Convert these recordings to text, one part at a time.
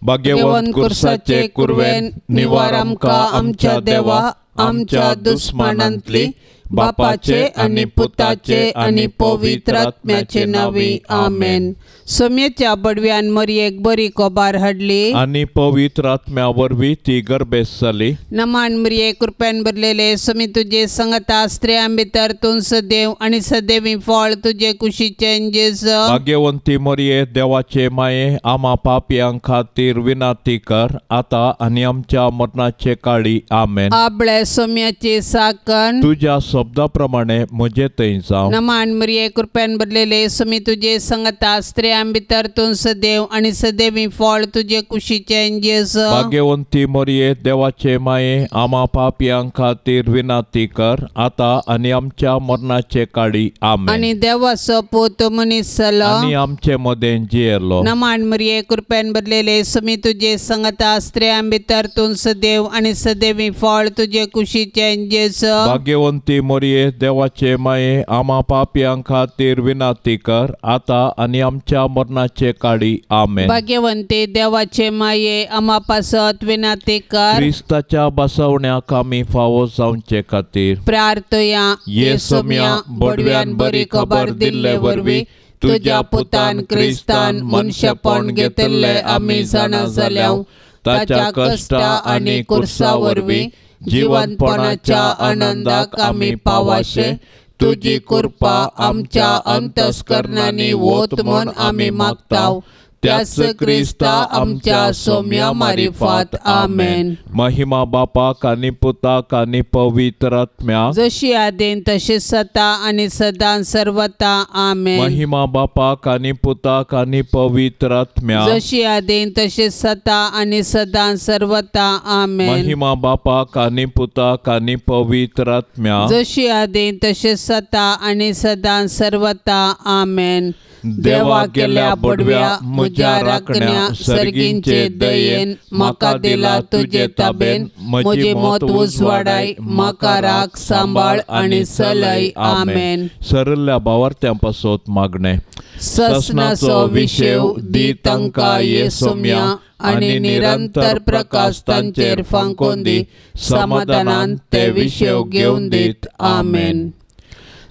भाग्यवंत कुर्साचे कुरवेन निवार आमकां आमच्या देवा आमच्या दुस्मनांतली बापाचे आणि पुताचे आणि पवित्र आत्म्याचे नावी आमेन। सोम्याच्या बडव्यान मरियेक बरी कोबार हाडली आणि पवित्र आत्म्या वरवीं ती गर्भेस जाली। नमान मरिये कृपेन भरलेले सोमी तुझे संगता स्त्रियां भितर तूं सदैव आणि सदैवी फळ तुझे कुशीचे जेजू। भाग्यवंती मरिये देवाचे माये आम्हा पापियां खातीर विनाती कर आता आणि आमच्या मरणाचे काळी आमेन। आपले सोम्याचे साकण तुझ्या शब्दाप्रमाणे म्हजे थंय जावं। नमान मरिये कृपेन भरलेले सोमी तुझे संगता स्त्रियां भितर तूं सदैव आणि सदैवी फळ तुझे कुशीचे जेजू। भाग्यवंती मरिये देवाचे माये आम्हा पापियां खातीर विनाती कर आता आणि आमच्या मरणाचे काळी आमेन। आणि देवाचो पूत मनीस जालो आणि आमचे मदें जियेलो। नमान मरिये कृपेन भरलेले सोमी तुझे संगता स्त्रियां भितर तूं सदैव आणि सदैवी फळ तुझे कुशीचे जेजू। भाग्यवंती मरिये देवाचे माये आम्हा पापियां खातीर विनाती कर आता आणि आमच्या मरणाचे काळी आमेन। भाग्यवंते देवाचे माये आम्हा पासत विनाती कर क्रिस्ताच्या बसवण्याक आमी फावो जावचे खातीर प्रार्थया येसोम्या बडव्यान बरी खबर दिल्ले वरवीं तुझ्या पुतान क्रिस्तान मनशेपण घेतले आमी जाणा जाल्याव ताच्या कष्टा आणि कुर्सा वरवीं जिवंतपणाच्या आनंदाक आमी पावाशे तुझी कृपा आमच्या अंतस्करणांनी वोत म्हूण आमी मागताव त्याच क्रिस्ता आमच्या सोम्या मारिफात आमेन। महिमा बापाक आनी पुताक आनी पवित्र आत्म्या जशी आदेन तशी सता आणि सदां सर्वता आमेन। महिमा बापाक आनी पुताक आनी पवित्र आत्म्या जशी आदेन तशी सता आणि सदां सर्वता आमेन। महिमा बापाक आनी पुताक आनी पवित्र आत्म्या जशी आदेन तशी सता आणि सदां सर्वता आमेन। देवा केल्या बडव्या म्हज्या राखण्या सर्गींचे दयेन म्हाका दिला तुझे ताबेन म्हजे मोत उजवाडाय म्हाका राख सांबाळ आणि सलय आमेन। सरल्या भावार्थ्यां पासत मागणे ससनाचो विशेव दी तांकां येसोम्या आणि निरंतर प्रकाश तांचेर फांकून दी समाधानान ते विशेव घेवन दीत आमेन।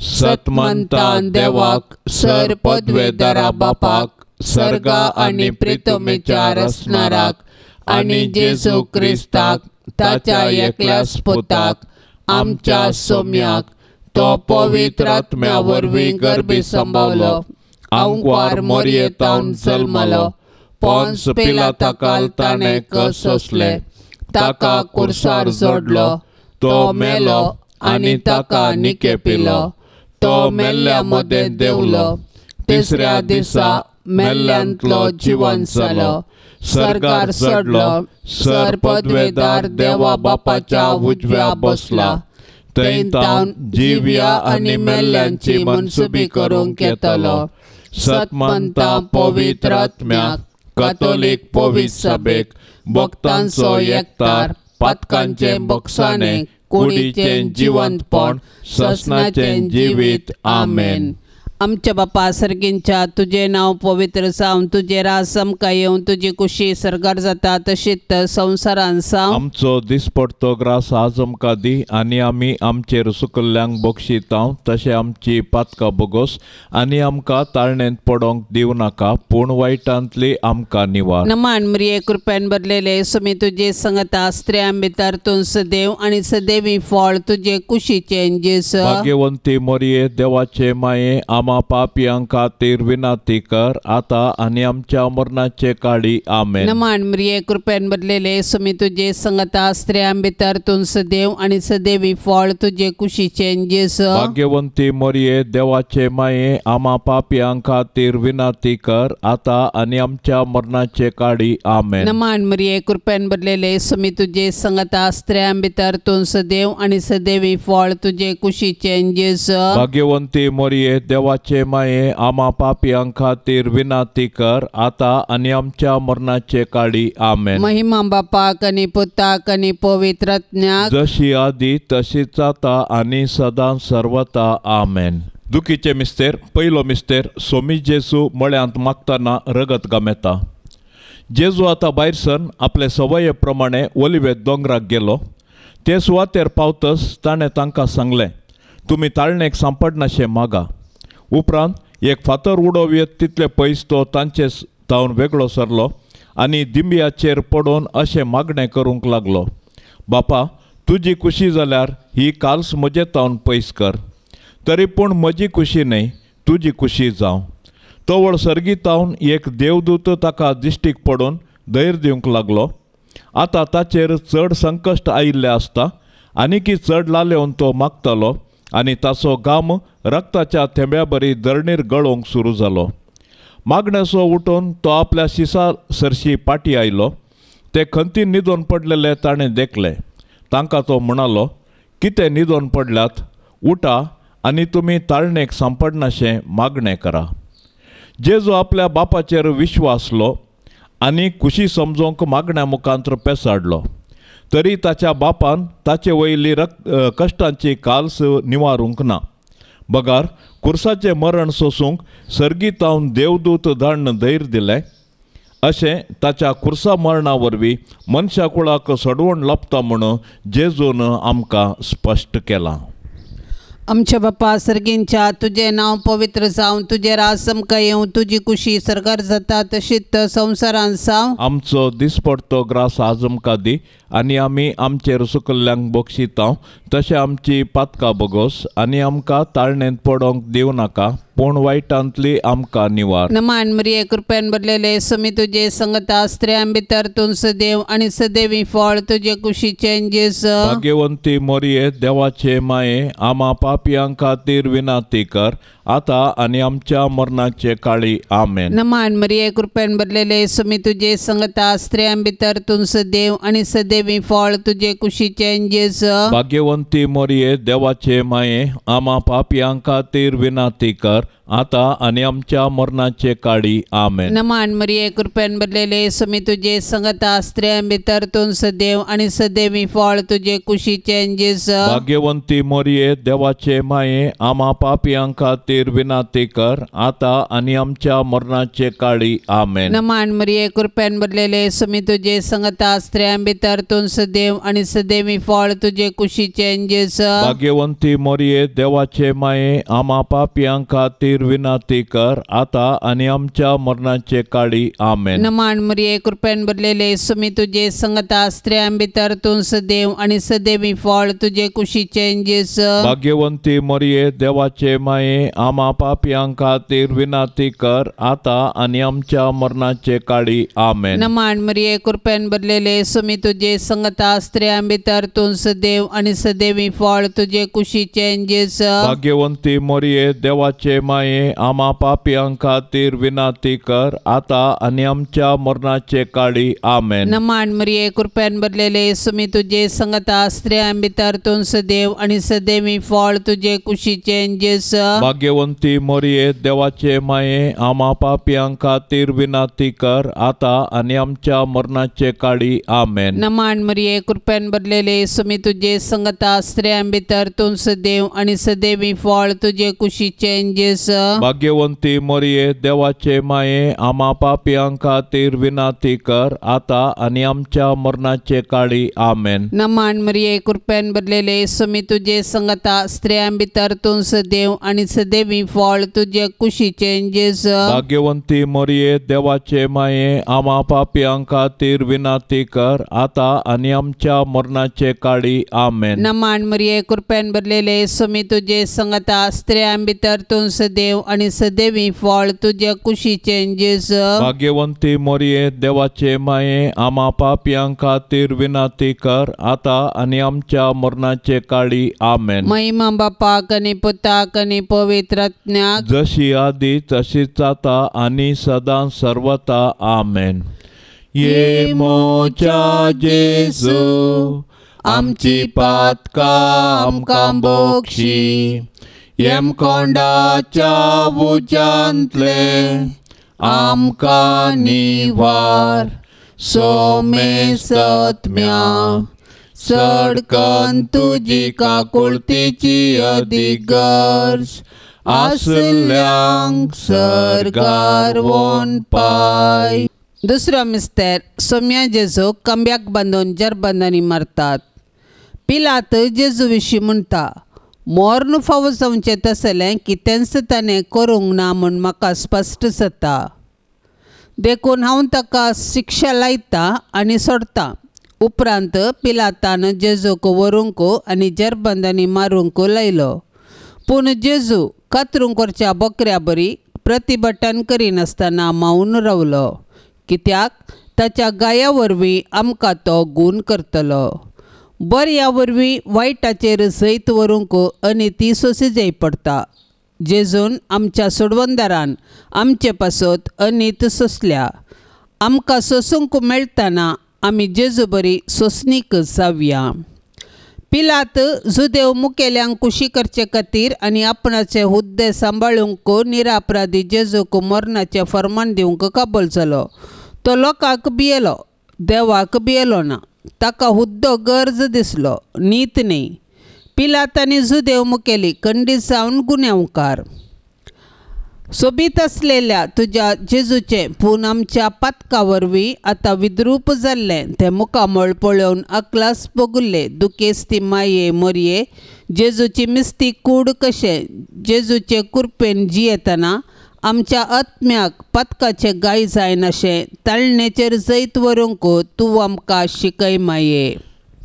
सतमंतान देवाक सर पदवेदारा बापाक सर्गा आणि प्रितमेच्या रसनाराक आणि जेजू क्रिस्ताक ताच्या एकल्याच पुताक आमच्या सोम्याक तो पवित्र आत्म्या वरवीं गर्भी संभावलो आंकवार मरियेतावन जल्मलो पोंस पिलाताकाल ताणें सोंसले ताका कुर्सार जोडलो तो मेलो आणि ताका निके पिलो तो मेल्ल्या मदें देवलो तिसऱ्या दिसा मेल्ल्यांतलो जिवंत जालो सर्गार चडलो सर पदवेदार देवा बापाच्या उजव्या बसला थंय तावन जिव्या आनी मेल्ल्यांची मनसुबी करूंक येतलो। सतमंता पवित्र आत्म्याक कॅथोलीक पवित्र सभेक भक्तांचो एकतार पातकांचे बक्षाणे कुडीचें जिवंतपण ससनाचें जिवीत आमेन। आमच्या बापा सर्गींच्या तुझे नाव पवित्र जावन तुझे रास आमकां येवन तुजी कुशी सरगार जाता तशीच संवसारान जावं। आमचो दिसपडतो ग्रास आज आमकां दी आनी आमी आमचेर सुकल्ल्यांक बक्षितांव तशें आमची पातकां बोगोस आनी आमकां ताळणेंत पडोंक दिवं नाका पूण वायटांतली आमकां निवार। नमान मरिये कृपेन भरलेले सोमी तुजे संगता स्त्रियां भितर तूं सदैव आणि सदैवी फळ तुझे कुशीचे जेजू। भाग्यवंती मरिये देवाचे माये आम्हा पापियां खातीर विनाती कर आता आणि आमच्या मरणाचे काळी आमेन। नमान मरिये कृपेन भरलेले सोमी तुजे संगता स्त्रियां भितर तूं सदैव आणि सदैवी फळ तुझे कुशीचे जेजू। भाग्यवंती मरिये देवाचे माये आम्हा पापियां खातीर विनाती कर आता आणि आमच्या मरणाचे काळी आमेन। नमान मरिये कृपेन भरलेले सोमी तुजे संगता स्त्रियां भितर तूं सदैव आणि सदैवी फळ तुझे कुशीचे जेजू। भाग्यवंती मरिये देवाचे माये आम्हा पापियां खातीर विनाती कर आता आणि आमच्या मरणाचे काळी आमेन। महिमा बापाक आनी पुताक आनी पवित्र आत्म्याक जशी आदी तशीच आता आणि सदां सर्वता आमेन। दुखीचे मिस्तेर पयलो मिस्तेर सोमी जेजू मळ्यांत मागतना रगत गमेता। जेजू आता भायर सर आपले सवये प्रमाणे ओलिवे दोंगराक गेलो. ते सुवातेर पावतस ताणें तांकां सांगलें, तुमी ताळणेक सांपडनाशें मागा. उपरांत एक फातर उडोव येत तितले पयस तो तांचे तावन वेगळो सरलो आनी दिंब्याचेर पडोवन अशें मागणें करूंक लागलो, बापा, तुजी खुशी जाल्यार ही काल्स म्हजे तावन पयस कर. तरी पूण म्हजी खुशी न्हय, तुजी खुशी जावं. तवळ सर्गीतावन एक देवदूत ताका दिश्टीक पडून धैर्य दिवंक लागलो. आतां ताचेर चड संकश्ट आयिल्लें आसता आनीकी चड लालेवन तो मागतालो आनी ताचो घाम रक्ताच्या थेंब्या बरी धरणीर गळोवंक सुरू जालो. मागणेसो उठून तो आपल्या शिसा सरशी पाटी आयलो. ते खंती न्हिदोन पडलेले ताणें देखले. तांकां तो म्हणालो, कितें न्हिदोन पडल्यात? उठा आनी तुमी ताळणेक सांपडनाशें मागणें करा. जेजू आपल्या बापाचेर विश्वासलो आनी खुशी समजोवंक मागण्या मुखांत्र पेसाडलो. तरी ताच्या बापान ताचे वयली कश्टांची काल्स निवारूंक ना. बगार कुर्साचें मरण सोसूंक सर्गीतावन देवदूत धाडून धैर्य दिलें. अशें ताच्या कुर्सा मरणा वरवीं मनशा कुळाक सडवण लाभता म्हूण जेजून आमकां स्पश्ट केलां. आमच्या बापा सर्गींच्या, तुझे नाव पवित्र जावं, तुझे राज आमकां येवं, तुजी खुशी सरकार जाता तशीच संवसारांत जावं. आमचो दिसपडतो ग्रास आज आमकां दी आनी आमी आमचेर सुकल्ल्यांक बक्षितांव, तशें आमची पातकां बगोस आनी आमकां ताळणेंत पडोवंक दिवं नाका, पूण वायटांतली आमकां निवार. नमान मरिये कृपेन भरलेले समी तुजे संगता स्त्रियां भितर तूं सदैव आनी सदैवी फळ तुजे कुशीचें जेजू. भाग्यवंती मोरये, देवाचे माये, आमा पापियां खातीर विनाती कर, आतां आनी आमच्या मरणाचे काळी. आमेन. नमान मरिये कृपेन भरलेले समी तुजे संगता स्त्रियां भितर तूं सदैव आनी सदैवी फळ तुजे कुशीचें जेजू. भाग्यवंती मोरये, देवाचे माये, आमा पापियां खातीर विनाती कर, आतां आनी आमच्या मरणाचे काळी. आमेन. नमान मरिये कृपेन भरलेले समी तुजे संगता स्त्रियां भितर तूं सदैव आनी सदैवी फळ तुजे कुशीचें जेजू. भाग्यवंती मोरये, देवाचे माये, आमा पापियां खातीर विनाती कर, आतां आनी आमच्या मरणाचे काळी. आमेन. नमान मरिये कृपेन भरलेले समी तुजे संगता स्त्रियां भितर तूं सदैव आनी सदैवी फळ तुजे कुशीचें जेजू. भाग्यवंती मोरये, देवाचे माये, आमा पापियां खातीर विनाती कर, आतां आनी आमच्या मरणाचे काळी. आमेन. नमान मरिये कृपेन भरलेले समी तुजे संगता स्त्रियां भितर तूं सदैव आनी सदैवी फळ तुजे कुशीचें जेजू. भाग्यवंती मोरये, देवाचे माये, आमा पापियां खातीर विनाती कर, आतां आनी आमच्या मरणाचे काळी. आमेन. नमान मरिये कृपेन भरलेले समी तुजे संगता स्त्रियां भितर तूं सदैव आनी सदैवी फळ तुजे कुशीचें जेजू. भाग्यवंती मोरये, देवाचे माये, आमा पापियां खातीर विनाती कर, आतां आनी आमच्या मरणाचे काळी. आमेन. नमान मरिये कृपेन भरलेले समी तुजे संगता स्त्रियां भितर तूं सदैव आनी सदैवी फळ तुजे कुशीचें जेजू. भाग्यवंती मोरये, देवाचे माये, आमा पापियां खातीर विनाती कर, आतां आनी आमच्या मरणाचे काळी. आमेन. नमान मरिये कृपेन भरलेले समी तुजे संगता स्त्रियां भितर तूं सदैव आनी सदैवी फळ तुजे कुशीचें जेजू. भाग्यवंती मोरये, देवाचे माये, आमा पापियां खातीर विनाती कर, आतां आनी आमच्या मरणाचे काळी. आमेन. नमान मरिये कृपेन भरलेले समी तुजे संगता स्त्रियां भितर तूं सदैव आनी सदैवी फळ तुजे कुशीचें जेजू. भाग्यवंती मोरये, देवाचे माये, आमा पापियां खातीर विनाती कर, आतां आनी आमच्या मरणाचे काळी. आमेन. नमान मरिये कृपेन भरलेले समी तुजे संगता स्त्रियां भितर तूं सदैव आनी सदैवी फळ तुजे कुशीचें जेजू. भाग्यवंती मोरये, देवाचे माये, आमा पापियां खातीर विनाती कर, आतां आनी आमच्या मरणाचे काळी. आमेन. महिमा बापाक आनी पुताक आनी पवित्र आत्म्याक, जशी आदी तशीच आता आनी सदां सर्वता. आमेन. ये मोच्या जेजू, आमची पातकां आमकां बक्षी, येम कोंडाच्या उज्यांतले आमकां निवार. सोमे सत्म्या सडकन तुजी काकुळतीची अधिगर्ज, आसल्यांक सरकार वोन पाय. दुसरो मिस्तेर सोम्या जेजूक कंब्याक बांदून जरबंदांनी मारतात. पिलात जेजू विशीं म्हणटा, मोर्न फावो जावचें तसलें कितेंच ताणें करूंक ना म्हूण म्हाका स्पश्ट जाता. देखून हांव ताका शिक्षा लायता आनी सोडतां. उपरांत पिलातान जेजूक व्हरूंक आनी जरबंदांनी मारूंक लायलो. पूण जेजू कातरूंक व्हरच्या बकऱ्या बरी प्रतिभटन करिनासतना मावून रावलो, कित्याक ताच्या गाया वरवीं आमकां तो गूण करतलो. बऱ्या वरवीं वायटाचेर जैत व्हरूंक अनिती सोंसी जाय पडटा. जेजून आमच्या सोडवंदारान आमचे पासत अनीत सोंसल्या. आमकां सोसूंक मेळटना आमी जेजू बरी सोंसणीक जावया. पिलात जुदेव मुखेल्यांक खुशी करचे खातीर आनी आपणाचे हुद्दे सांबाळूंक निरापराधी जेजूक मरणाचें फर्माण दिवंक काबूल जालो. तो लोकांक भियेलो, देवाक भियेलो ना. ताका हुद्दो गरज दिसलो, नीत न्ही. पिलातांनी जुदेव मुखेली खंडीत जावन गुन्यांवकार. सोबीत असलेल्या तुज्या जेजूचे पूण आमच्या पातका वरवीं आतां विद्रूप जाल्लें तें मुखामळ पळोवन अकलास भोगुल्ले दुखेस्ती माये मरये जेजूची मिस्ती कूड कशें जेजूचे कुरपेन जियेतना आमच्या आत्म्याक पातकाचे गाय जायन अशें ताळणेचेर जैत व्हरूंक तूं आमकां शिकय माये.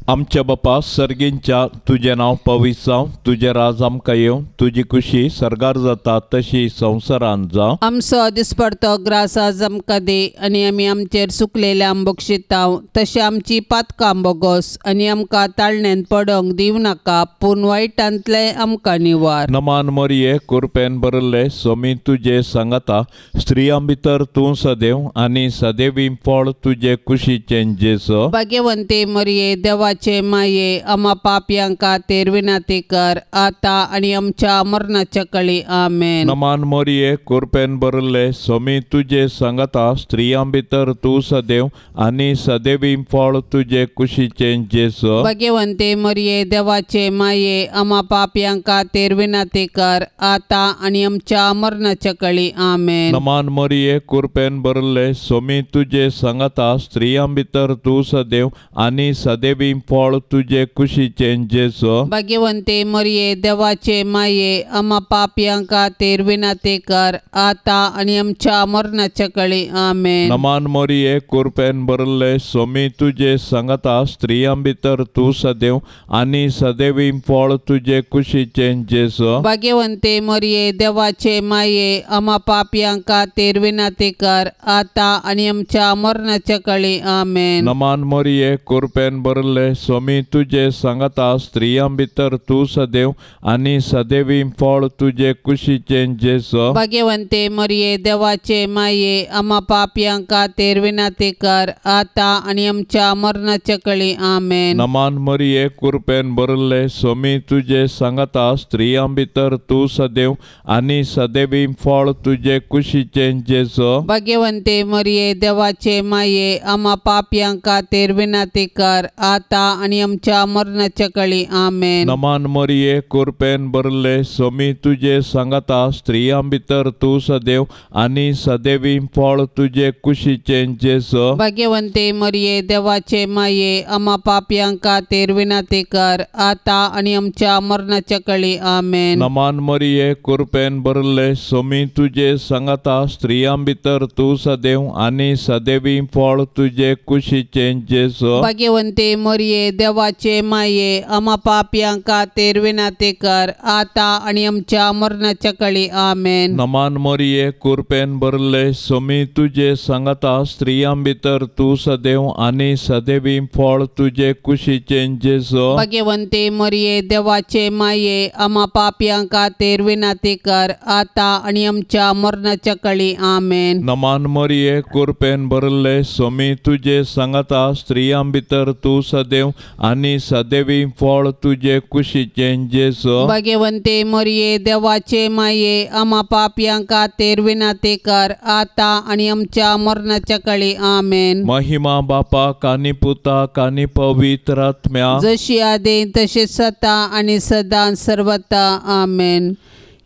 आमच्या बापा सर्गींच्या तुजें नांव पवित्र जावं, तुजें राज आमकां येवं, तुजी खुशी सर्गार जाता तशी संवसारांत जावं. आमचो दिसपडतो ग्रास आज आमकां दे आनी आमी आमचेर चुकलेल्या बोगशितांव तशें आमची पातकां बोगोस आनी आमकां ताळणेन पडोंक दिवं नाका पूण वायटांतले आमकां निवार. नमान मरिये कुरपेन भरले सोमी तुजे सांगाता स्त्रियां भितर तूं सदैव आनी सदैवी फळ तुजे कुशीचें जेसो. भाग्यवंते मरिये देवा माये आमा पापयांका तेर विनाती कर आता आणि आमच्या मरणाच्या कळी आमेन. नमान मरिये कुरपेन भरले सोमी तुजे सांगाता स्त्रियां भितर तूं सदैव आनी सदैवी फळ तुजे कुशीचे जेसो. भाग्यवंते मरिये देवाचे माये आमा पापयांका तेर विनाती कर आता आणि आमच्या मरणाच्या कळी आमेन. नमान मरिये कुरपेन भरले सोमी तुजे सांगाता स्त्रियां भितर तूं सदैव आनी सदैवी फळ तुजे कुशीचे जेसो. भाग्यवंते मरिये देवाचे माये आमा पापयांका तेर विनाती कर आता आणि आमच्या मरणाच्या कळी आमेन. नमान मरिये कुरपेन भरले सोमी तुजे सांगाता स्त्रियां भितर तूं सदैव आनी सदैवी फळ तुजे कुशीचे जेसो. भाग्यवंते मरिये देवाचे माये आमा पापयांका तेर विनाती कर आता आणि आमच्या मरणाच्या कळी आमेन. नमान मरिये कुरपेन भरले सोमी तुजे सांगाता स्त्रियां भितर तूं सदैव आनी सदैवी फळ तुजे कुशीचे जेसो. भाग्यवंते मरिये देवाचे माये आमा पापयांका तेर विनाती कर आता आणि आमच्या मरणाच्या कळी आमेन. नमान मरिये कुरपेन भरले सोमी तुजे सांगाता स्त्रियां भितर तूं सदैव आनी सदैवी फळ तुजे कुशीचे जेसो. भाग्यवंते मरिये देवाचे माये आमा पापयांका तेर विनाती कर आता आणि आमच्या मरणाच्या कळी आमेन. नमान मरिये कुरपेन भरले सोमी तुजे सांगाता स्त्रियां भितर तूं सदैव आनी सदैवी फळ तुजे कुशीचे जेसो. भाग्यवंते मरिये देवाचे माये आमा पापयांका तेर विनाती कर आता आणि आमच्या मरणाच्या कळी आमेन. नमान मरिये कुरपेन भरले सोमी तुजे सांगाता स्त्रियां भितर तूं सदैव आनी सदैवी फळ तुजे कुशीचे जेसो. भाग्यवंते मरिये देवाचे माये आमा पापयांका तेर विनाती कर आता आणि आमच्या मरणाच्या कळी आमेन. नमान मरिये कुरपेन भरले सोमी तुजे सांगाता स्त्रियां भितर तूं सदैव आनी सदैवी फळ तुजे कुशीचे जेसो. भाग्यवंते मरिये देवाचे माये आमा पापयांका तेर विनाती कर आता आणि आमच्या मरणाच्या कळी आमेन. नमान मरिये कुरपेन भरले सोमी तुजे सांगाता स्त्रियां भितर तूं सदैव आनी सदैवी फळ तुजे कुशीचे जेसो. भाग्यवंते मरिये देवाचे माये आमा पापयांका तेर विनाती कर आता आणि आमच्या मरणाच्या कळी आमेन. महिमा बापाक आनी पुताक आनी पवित्र आत्म्या जशी आदी तशीच आता आणि सदां सर्वता आमेन.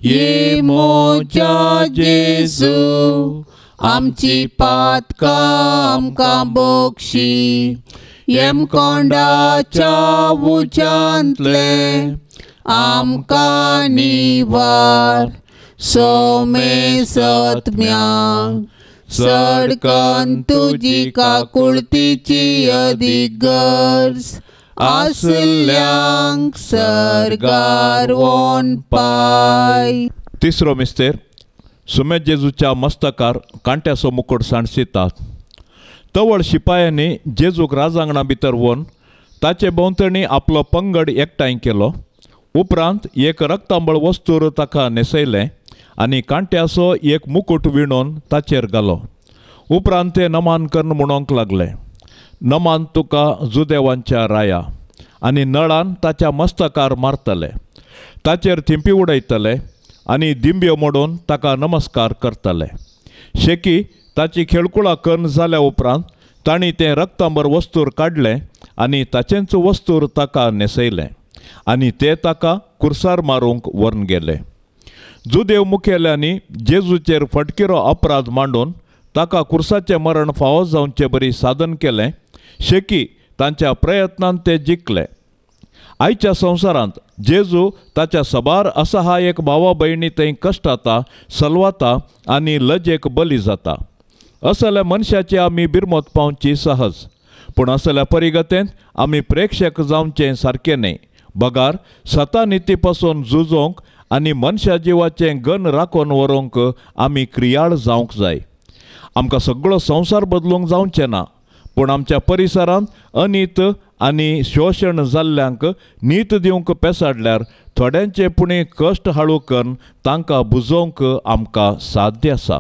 ये मोच्या जेजू आमची पातकां आमकां बोगशी. कोंडाच्या उज्यांतले आमकां निवार. सोमे सत्म्या सडकन तुजी काकुळतीची अदीक गरज. आसल्यांक सरगार वोन पाय. तिसरो मिस्तेर. सुमे जेजूच्या मस्तकार कांट्याचो मुकुट सांडसितात. तवळ शिपायांनी जेजूक राजांगणा भितर व्हरून ताचे भोंवतणी आपलो पंगड एकठांय केलो. उपरांत एक रक्तांबळ वस्तूर ताका न्हेसयलें आनी कांट्याचो एक मुकुट विणून ताचेर घालो. उपरांत ते नमान कर्ण म्हणोंक लागले, नमान तुका जुदेवांच्या राया. आनी नळान ताच्या मस्तकार मारतले, ताचेर थिंपी उडयतले आनी दिंब्यो मोडून ताका नमस्कार करतले. शेकी ताची खेळकुळा कर्ण जाल्या उपरांत तांणी तें रक्तांबर वस्तूर काडलें आनी ताचेंच वस्तूर ताका न्हेसयलें आनी ते ताका कुर्सार मारूंक व्हरून गेले. जुदेव मुखेल्यांनी जेजूचेर फटकिरो अपराध मांडून ताका कुर्साचें मरण फावो जावचे बरी साधन केलें. शेकी तांच्या प्रयत्नान ते जिखले. आयच्या संवसारांत जेजू ताच्या सबार असहायक भावा भयणी थंय कश्टाता, सलवाता आनी लजेक बली जाता. असल्या मनशाची आमी बिरमत पावची सहज, पूण असल्या परिगतेंत आमी प्रेक्षक जावचें सारकें न्ही. बगार सता निती पासून झुजोवंक आनी मनशा जिवाचें गन राखून व्हरूंक आमी क्रियाळ जावंक जाय. आमकां सगळो संवसार बदलूंक जावचें ना, पूण आमच्या परिसरांत अनीत आनी शोशण जाल्ल्यांक नीत दिवंक पेसाडल्यार थोड्यांचे पुणे कश्ट हाळू करून तांकां बुजोवंक आमकां साध्य आसा.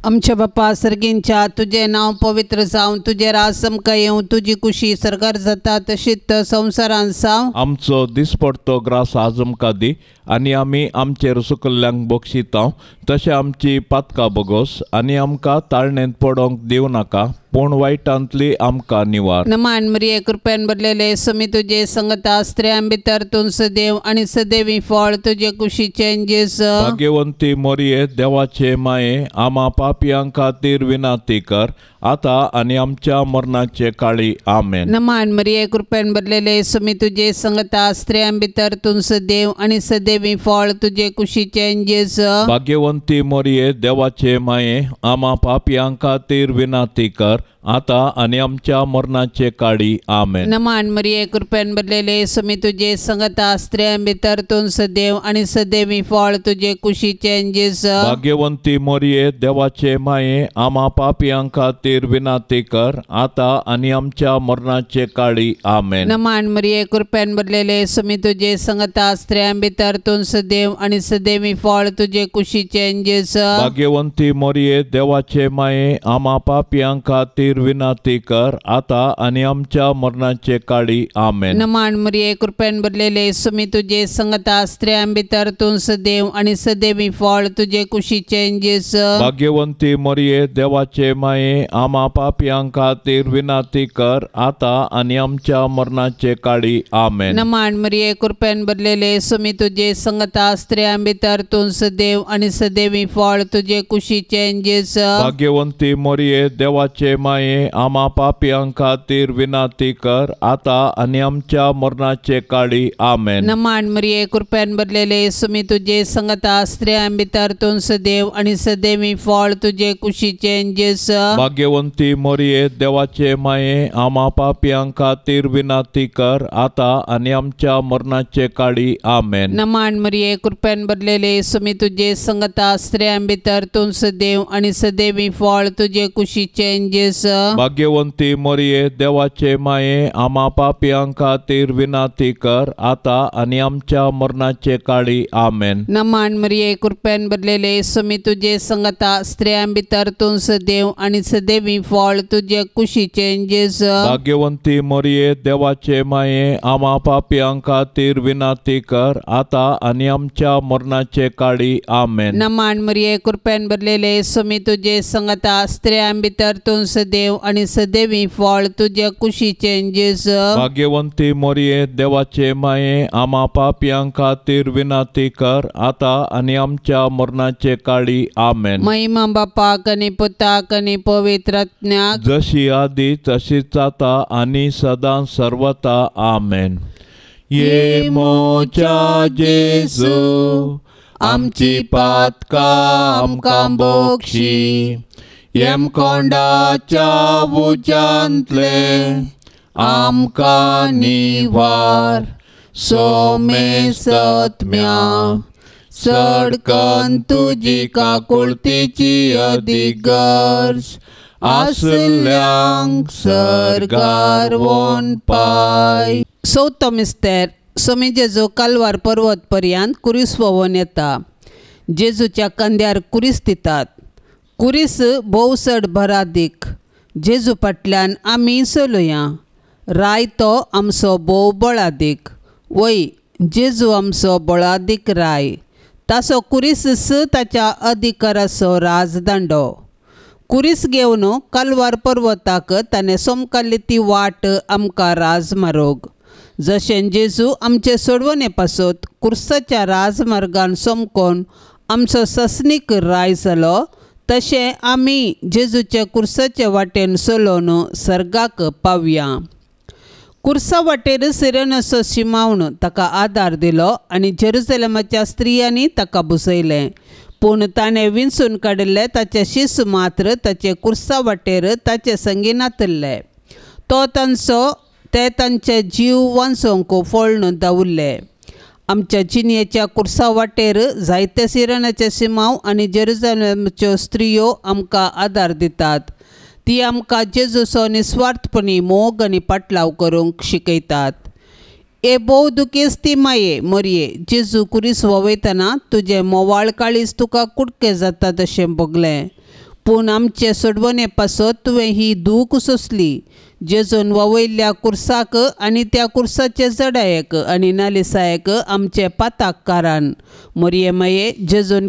आमच्या बापा सर्गींच्या तुझे नाव पवित्र जावं, तुझे राज समका येवं, तुझी कुशी सरकार जाता तशीच संवसारांत जावं. आमचो दिसपडतो ग्रास आज आमकां दी आनी आमी आमचेर सुकल्ल्यांक बक्षितांव, तशें आमची पातकां बगोस आनी आमकां ताळणेंत पडोंक दिवं नाका, पूण वायटांतली आमकां निवार. नमान मरिये कृपेन भरलेले समी तुझे संगता स्त्रियां भितर तूं सदैव आनी सदैवी फळ तुझे कुशीचें जेजू. भाग्यवंती मोरये देवाचे माये, आमा पापयां खातीर विनाती कर, आता आनी आमच्या मरणाचे काळी. आमेन. नमान मरिये कृपेन भरलेले समी तुझे संगता स्त्रियां भितर तूं सदैव आनी सदैवी फळ तुझे कुशीचें जेजू. भाग्यवंती मोरये देवाचे माये, आमा पापयां खातीर विनाती कर, आता आनी आमच्या मरणाचे काळी. आमेन. नमान मरिये कृपेन भरलेले समी तुझे संगता स्त्रियां भितर तूं सदैव आनी सदैवी फळ तुझे कुशीचें जेजू. भाग्यवंती मोरये देवाचे माये, आमा पापयां खातीर विनाती कर, आता आनी आमच्या मरणाचे काळी. आमेन. नमान मरिये कृपेन भरलेले समी तुझे संगता स्त्रियां भितर तूं सदैव आनी सदैवी फळ तुझे कुशीचें जेजू. भाग्यवंती मोरये देवाचे माये, आमा पापयां खातीर विनाती कर, आता आनी आमच्या मरणाचे काळी. आमेन. नमान मरिये कृपेन भरलेले समी तुझे संगता स्त्रियां भितर तूं सदैव आनी सदैवी फळ तुझे कुशीचें जेजू. भाग्यवंती मोरये देवाचे माये, आमा पापयां खातीर विनाती कर, आता आनी आमच्या मरणाचे काळी. आमेन. नमान मरिये कृपेन भरलेले समी तुझे संगता स्त्रियां भितर तूं सदैव आनी सदैवी फळ तुझे कुशीचें जेजू. भाग्यवंती मोरये देवाचे माये, आमा पापयां खातीर विनाती कर, आता आनी आमच्या मरणाचे काळी. आमेन. नमान मरिये कृपेन भरलेले समी तुझे संगता स्त्रियां भितर तूं सदैव आनी सदैवी फळ तुझे कुशीचें जेजू. भाग्यवंती मोरये देवाचे माये, आमा पापयां खातीर विनाती कर, आता आनी आमच्या मरणाचे काळी. आमेन. नमान मरिये कृपेन भरलेले समी तुझे संगता स्त्रियां भितर तूं सदैव आनी सदैवी फळ तुझे कुशीचें जेजू. भाग्यवंती मोरये देवाचे माये, आमा पापयां खातीर विनाती कर, आता आनी आमच्या मरणाचे काळी. आमेन. नमान मरिये कृपेन भरलेले समी तुझे संगता स्त्रियां भितर तूं सदैव आनी सदैवी फळ तुझे कुशीचें जेजू. भाग्यवंती मोरये देवाचे माये, आमा पापयां खातीर विनाती कर, आता आनी आमच्या मरणाचे काळी. आमेन. नमान मरिये कृपेन भरलेले समी तुझे संगता स्त्रियां भितर तूं सदैव देव आणि सदैवी फळ तुझे कुशीचे जेजू. भाग्यवंती मोरये, देवाचे माये, आम्हा पापियां खातीर विनंती कर, आता आणि आमच्या मरणाचे काळी. आमेन. महिमा बापाक आणि पुताक आणि पवित्र आत्म्याक, जशी आधी तशीच आता आणि सदां सर्वता. आमेन. ये मोच्या जेजू, आमची पातका आमकां बोक्षी, येम कोंडाच्या उजांतले आमकां निवार. सोमे सत्म्या सडकन तुजी काकुळतीची अधिगर्ज, आसल्यांक सरकार वोन पाय. चवथो मिस्तेर. स्वामी जेजू कालवार पर्वत पर्यंत कुरीस वोवन येता. जेजूच्या खांद्यार कुरीस दितात. कुरीस भोव चड भरादीक. जेजू फाटल्यान आमी चलुया. राय तो आमचो भोव बळादीक. वय, जेजू आमचो बळादीक राय. ताचो कुरीस ताच्या अधिकाराचो राजदांडो. कुरीस घेवन कालवार पर्वताक ताणें सोमकाल्ली ती वाट आमकां राजमार्ग. जशें जेजू आमचे सोडवणे पासत कुर्साच्या राजमार्गान सोमकोन आमचो ससनीक राय जालो, तशें आमी जेजूचे कुर्साचे वाटेन चलोवन सर्गाक पावया. कुर्सा वाटेर सिरेनाचो शिमावण ताका आदार दिलो आनी जेरुसलेमाच्या स्त्रियांनी ताका बुजयलें. पूण ताणें विंचून काडिल्ले ताचे शीस मात्र ताचे कुर्सा वाटेर ताचे संगी नातल्ले. ते तांचे जीव वांचोवंक फोळून दावुरले. आमच्या जिणेच्या कुर्सा वाटेर जायते सिरेनाचे शिमाव आनी जेरुसलेमाच्यो स्त्रियो आमकां आदार दितात. ती आमकां जेजूचो निस्वार्थपणी मोग आनी पाटलाव करूंक शिकयतात. ए भोव दुखेस्ती माये मोरये, जेजू कुरीस वोवयतना तुजें मोवाळ काळीज तुका कुडकें जाता तशें भोगलें. पूण आमचे सोडवणे पासत तुवें ही दूख सोंसली. जेजून वोवयल्ल्या कुर्साक आनी त्या कुर्साचे जडायेक आनी नालिसायेक आमचे पाताक कारण. मोरये माये, जेजून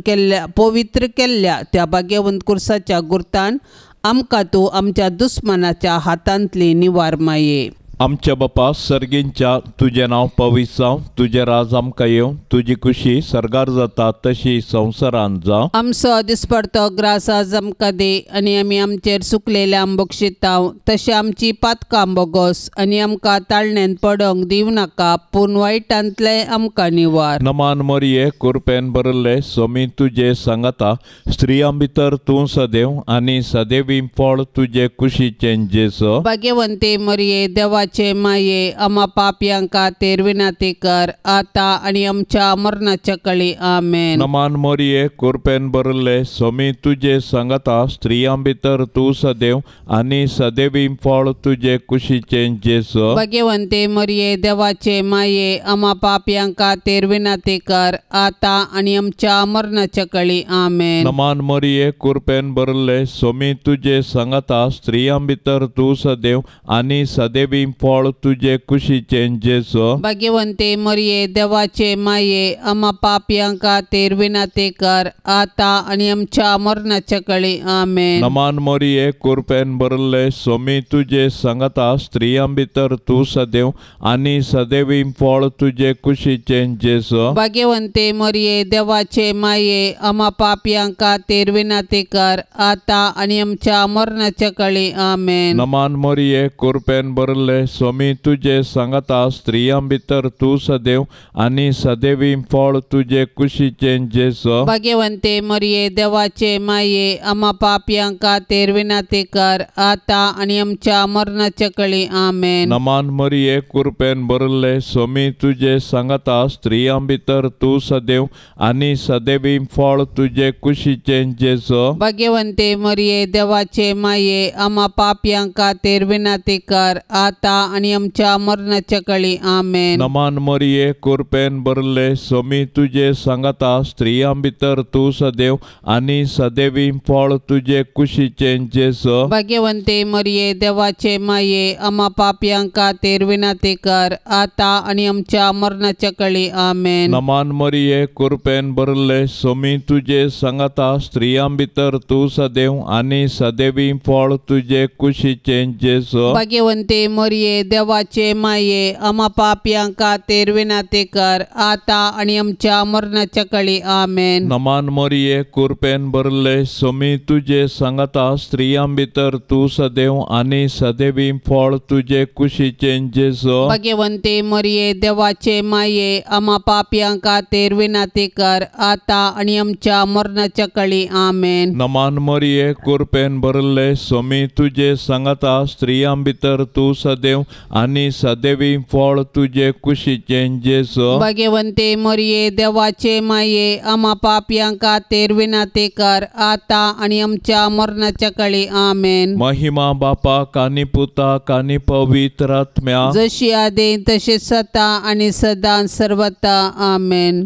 पवित्र केल्ल्या त्या भाग्यवंत कुर्साच्या गुर्तान आमकां तूं आमच्या दुस्मनाच्या हातांतली निवार माये. आमच्या बापा सर्गींच्या, तुजें नांव पवित्र जावं, तुजें राज आमकां येवं, तुजी खुशी सर्गार जाता तशी संवसारांत जावं. आमचो दिसपडतो ग्रास आज आमकां दे, आनी आमी आमचेर चुकलेल्या बोगशितांव तशें आमची पातकां बोगोस, आनी आमकां ताळणेन पडोंक दिवं नाका, पूण वायटांतले आमकां निवार. नमान मोरये, कृपेन भरिल्ले, स्वामी तुजे सांगाता, स्त्रियां भितर तूं सदैव आनी सदैवी फळ तुजे कुशीचें जेजू. भाग्यवंते मोरये, देवाचे माये, आम्हा पापयां खातीर विनंती कर, आता आनी आमच्या मरणाच्या काळी. आमेन. नमान मोरये, कृपेन भरिल्ले, स्वामी तुजे सांगाता, स्त्रियां भितर तूं सदैव आनी सदैवी फळ तुजे कुशीचें जेजू. भाग्यवंते मोरये, देवाचे माये, आम्हा पापयां खातीर विनंती कर, आता आनी आमच्या मरणाच्या काळी. आमेन. नमान मोरये, कृपेन भरिल्ले, स्वामी तुजे सांगाता, स्त्रियां भितर तूं सदैव आनी सदैवी फळ तुजे कुशीचें जेजू. भाग्यवंते मोरये, देवाचे माये, आम्हा पापयां खातीर विनंती कर, आता आनी आमच्या मरणाच्या काळी. आमेन. नमान मोरये, कृपेन भरिल्ले, स्वामी तुजे सांगाता, स्त्रियां भितर तूं सदैव आनी सदैवी फळ तुजे कुशीचें जेजू. भाग्यवंते मोरये, देवाचे माये, आम्हा पापयां खातीर विनंती कर, आता आनी आमच्या मरणाच्या काळी. आमेन. नमान मोरये, कृपेन भरिल्ले, स्वामी तुजे सांगाता, स्त्रियां भितर तूं सदैव आनी सदैवी फळ तुजे कुशीचें जेजू. भाग्यवंते मोरये, देवाचे माये, आम्हा पापयां खातीर विनंती कर, आता आनी आमच्या मरणाच्या काळी. आमेन. नमान मोरये, कृपेन भरिल्ले, स्वामी तुजे सांगाता, स्त्रियां भितर तूं सदैव आनी सदैवी फळ तुजे कुशीचें जेजू. भाग्यवंते मोरये, देवाचे माये, आम्हा पापयां खातीर विनंती कर, आता आणि आमच्या मरणाच्या काळी आमेन. नमान मरिये कृपेन भरले स्वामी तुझे सांगता स्त्रियां भितर तू सदैव आणि सदैवी फळ तुझे कुशीचे जेसो. भाग्यवंते मरिये देवाचे माये आम्हा पापियांका तेरविनाते कर आता आणि आमच्या मरणाच्या काळी आमेन. नमान मरिये कृपेन भरले स्वामी तुझे सांगता स्त्रियां भितर तू सदैव आणि सदैवी फळ तुझे कुशीचे जेसो. भाग्यवंते मरिये देवाचे माये आम्हा पापियांका तेरविनाते कर आता आणि आमच्या मरणाच्या काळी आमेन. नमान मरिये कृपेन भरले स्वामी तुझे सांगता स्त्रियां भितर तू सदैव आणि सदैवी फळ तुझे कुशीचे जेसो. भाग्यवंते मरिये देवाचे माये आम्हा पापियांका तेरविनाते कर आता आणि आमच्या मरणाच्या काळी आमेन. नमान मरिये कृपेन भरले स्वामी तुझे सांगता स्त्रियां भितर तू सदैव आणि सदैवी फळ तुझे कुशीचे जेसो. भाग्यवंते मरिये देवाचे माये आम्हा पापियांका तेरविनाते कर आता आणि आमच्या मरणाच्या काळी आमेन. महिमा बापा कानी पुता कानी पवित्र आत्म्या जशी आदे तसे सता आणि सदा सर्वता आमेन.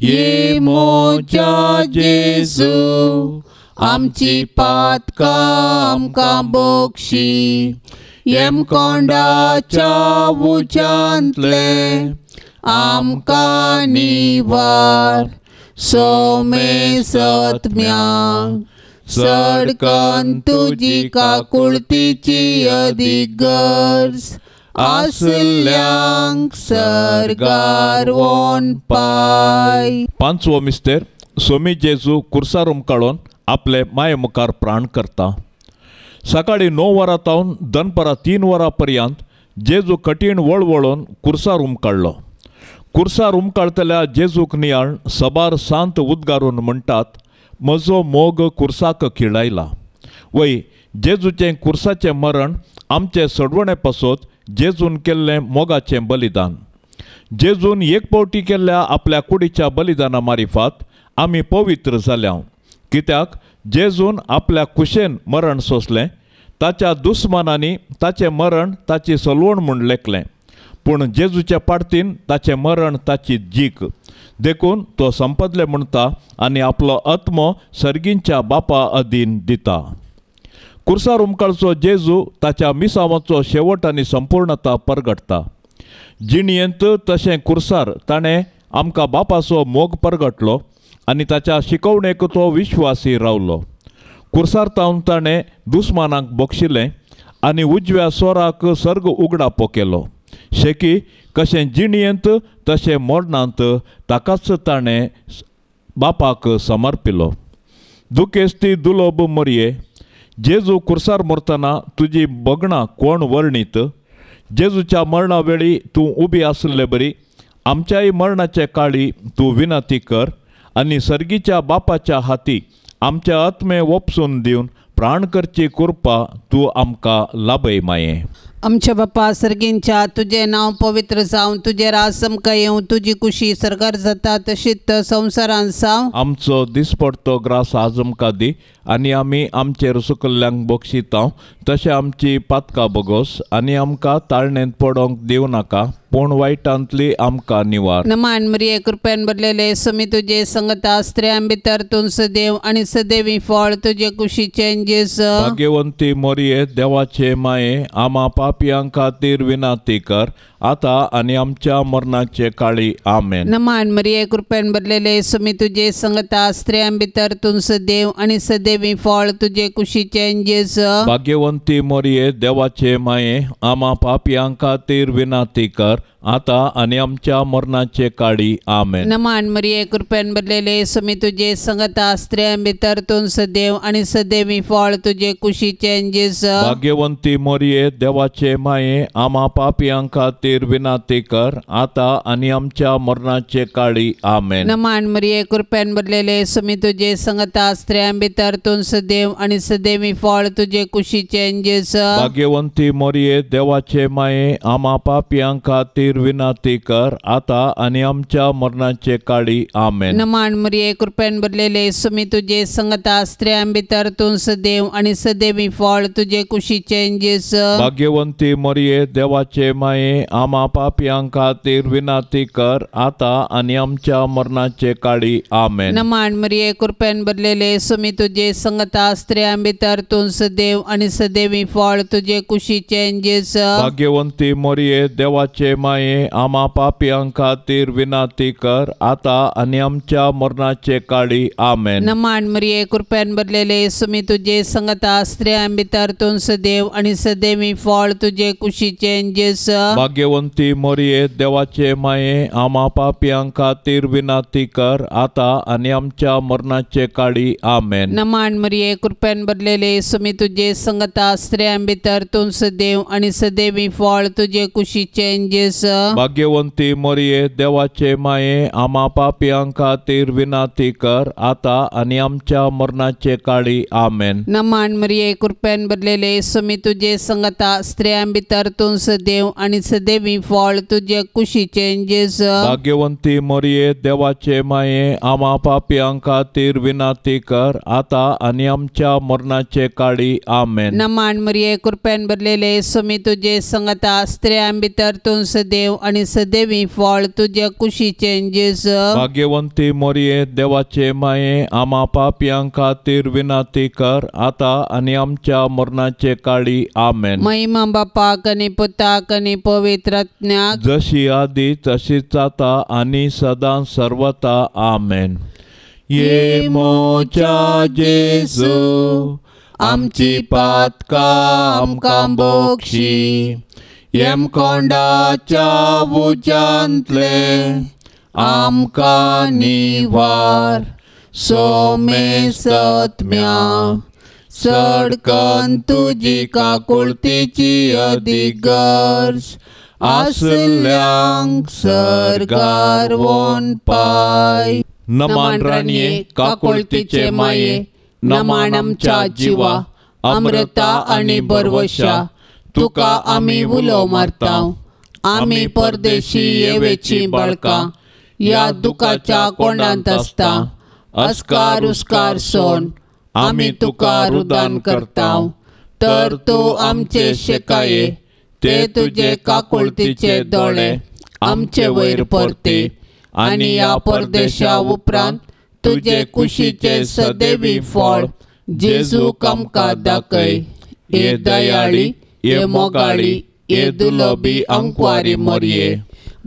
ये मोजा जेजू आमची पातका आमकां बोक्षी येम कोंडाच्या उजांतले आमकां निवार सोमे सत्म्या सडकन तुजी काकुळतीची अदीक गरज आसल्यांक सरगार वोन पाय. पांचवो मिस्तेर स्वामी जेजू कुर्सार उमकाळून आपले माये मुखार प्राण करता. सकाळी 9 वरां तावन दनपरां 3 वरां पर्यंत जेजू कठीण वळवळून कुर्सार उमकाळ्ळो. कुर्सार उमकाळटल्या जेजूक नियाळ सबार सांत उद्गारून म्हणटात, म्हजो मोग कुर्साक खिळायला. वय जेजूचें कुर्साचें मरण आमचे सडवणे पासोत जेजून केल्लें मोगाचें बलिदान. जेजून एक पावटी केल्ल्या आपल्या कुडीच्या बलिदाना मारिफात आमी पवित्र जाल्या. कित्याक जेजून आपल्या कुशेन मरण सोंसलें. ताच्या दुस्मानांनी ताचें मरण ताची सलवण म्हूण लेखलें. पूण जेजूच्या पाडतीन ताचें मरण ताची जीक देखून तो संपदले म्हणटा आनी आपलो आत्मो सर्गींच्या बापा अधीन दिता. कुर्सार उमकाळचो जेजू ताच्या मिसावाचो शेवट आनी संपूर्णता परगटता. जिणयेंत तशें कुर्सार ताणें आमकां बापाचो मोग परगटलो आनी ताच्या शिकवणेक तो विश्वासी रावलो. कुर्सार तावन ताणें दुस्मानांक बक्षिलें आनी उजव्या स्वराक सर्ग उगडापो केलो. शेकी कशें जिणयेंत तशें मरणांत ताकाच ताणें बापाक समर्पिलो. दुखेस्ती दुलोब मरिये जेजू कुर्सार मरतना तुजी बगणां कोण वर्णीत. जेजूच्या मरणा वेळी तूं उबी आसले बरी. आमच्याय मरणाचे काळी तूं विनंती कर आनी सर्गीच्या बापाच्या हाती आमच्या आत्मे वपसून दिवन प्राण करची कृपा तूं आमकां लाभय माये. आमच्या बापा सर्गींच्या तुझे नाव पवित्र जावन तुझे राज आमकां येवं तुजी कुशी सरकार जाता तशीच संवसारांत जावं. आमचो दिसपडतो ग्रास आज आमकां दी आनी आमी आमचेर सुकल्ल्यांक बक्षिता तशें आमची पातकां बगोस आनी आमकां ताळणेंत पडोंक दिवं नाका पूण वायटांतली आमकां निवार. नमान मरिये कृपेन भरलेले स्वामी तुझे संगता स्त्रियां भितर तूं सदैव आणि सदैवी फळ तुझे कुशीचे जेजू. भाग्यवंती मरिये देवाचे माये आम्हा पापियां खातीर विनंती कर आता आनी आमच्या मरणाचे काळी आमेन. नमान मरिये कृपेन भरलेले स्वामी तुझे संगता स्त्रियां भितर तूं सदैव आणि सदैवी फळ तुझे कुशीचे जेजू. भाग्यवंती मरिये देवाचे माये आम्हा पापियां खातीर विनंती कर आता आणि आमच्या मरणाचे काळी आमेन. नमान मरिये कृपेन भरलेले स्वामी तुझे संगता स्त्रियां भितर तूं सदैव आणि सदैवी फळ तुझे कुशीचे जेजू. भाग्यवंती मरिये देवाचे माये आम्हा पापियां खातीर विनंती कर आता आणि आमच्या मरणाचे काळी आमेन. नमान मरिये कृपेन भरलेले स्वामी तुझे संगता स्त्रियां भितर तूं सदैव आणि सदैवी फळ तुझे कुशीचे जेजू. भाग्यवंती मरिये देवाचे माये आम्हा पापियां खातीर खातीर विनंती कर आता आणि आमच्या मरणाचे काळी आमेन. नमान मरिये कृपेन भरलेले सुमी तुझे संगता स्त्रियां भितर तू सदैव आणि सदैवी फळ तुझे कुशीचे जेस. भाग्यवंती मरिये देवाचे माये आम्हा पापियां खातीर विनंती कर आता आणि आमच्या मरणाचे काळी आमेन. नमान मरिये कृपेन भरलेले सुमी तुझे संगता स्त्रियां भितर तू सदैव आणि सदैवी फळ तुझे कुशीचे जेस. भाग्यवंती मरिये देवाचे माये आम्हा पापियां खातीर विनंती कर आता आणि आमच्या मरणाचे काळी आमेन. नमान मरिये कृपेन भरलेले सुमी तुझे संगता स्त्रियां भितर तू सदैव आणि सदैवी फळ तुझे कुशीचे जेस. भाग्यवंती मरिये देवाचे माये आम्हा पापियां खातीर विनंती कर आता आणि आमच्या मरणाचे काळी आमेन. नमान मरिये कृपेन भरलेले सुमी तुझे संगता स्त्रियां भितर तू सदैव आणि सदैवी फळ तुझे कुशीचे जेस. भाग्यवंती मरिये देवाचे माये आम्हा पापियां खातीर विनंती कर आता आणि आमच्या मरणाचे काळी आमेन. नमान मरिये कृपेन भरलेले सुमी तुझे संगता स्त्रियां भितर तू सदैव आणि सदैवी फळ तुझे कुशीचे जेस. भाग्यवंती मरिये देवाचे माये आम्हा पापियां खातीर विनंती कर आता आणि आमच्या मरणाचे काळी आमेन. नमान मरिये कृपेन भरलेले सुमी तुझे संगता स्त्रियां भितर तू सदैव आणि सदैवी फळ तुझे कुशीचे जेस. भाग्यवंती मरिये देवाचे माये आम्हा पापियां खातीर विनंती कर आता आणि आमच्या मरणाचे काळी आमेन. महिमा बापाक आणि पुताक आणि पवित्र आत्म्याक जशी आधी तशीच आता आणि सदां सर्वता आमेन. ये मोच्या जेजू आमची पातका आमकां बोक्षी येम कोंडाच्या उजांतले आमकां निवार सोमे सत्म्या सडकन तुजी काकुळतीची अधिगर्ज आसल्यांक सरकार वोन पाय. नमान राणये काकुळतीचे माये नमान आमच्या जिवा अमृता आणि बरवशा तुका आमी उलो मारताव. आमी परदेशी येवेची बाळका या दुखाच्या कोंडांत आसता अस्कार उस्कार सोन आमी तुका रुदान करताव. तर तू आमचे शेकाये ते तुझे काकुळतीचे दोळे आमचे वयर परते आणि या परदेशा उपरांत तुझे कुशीचे सदैवी फळ जेजू आमकां दाखय. ये दयाळी ये मोगाळी ये दुलोबी अंकवारी मरिये.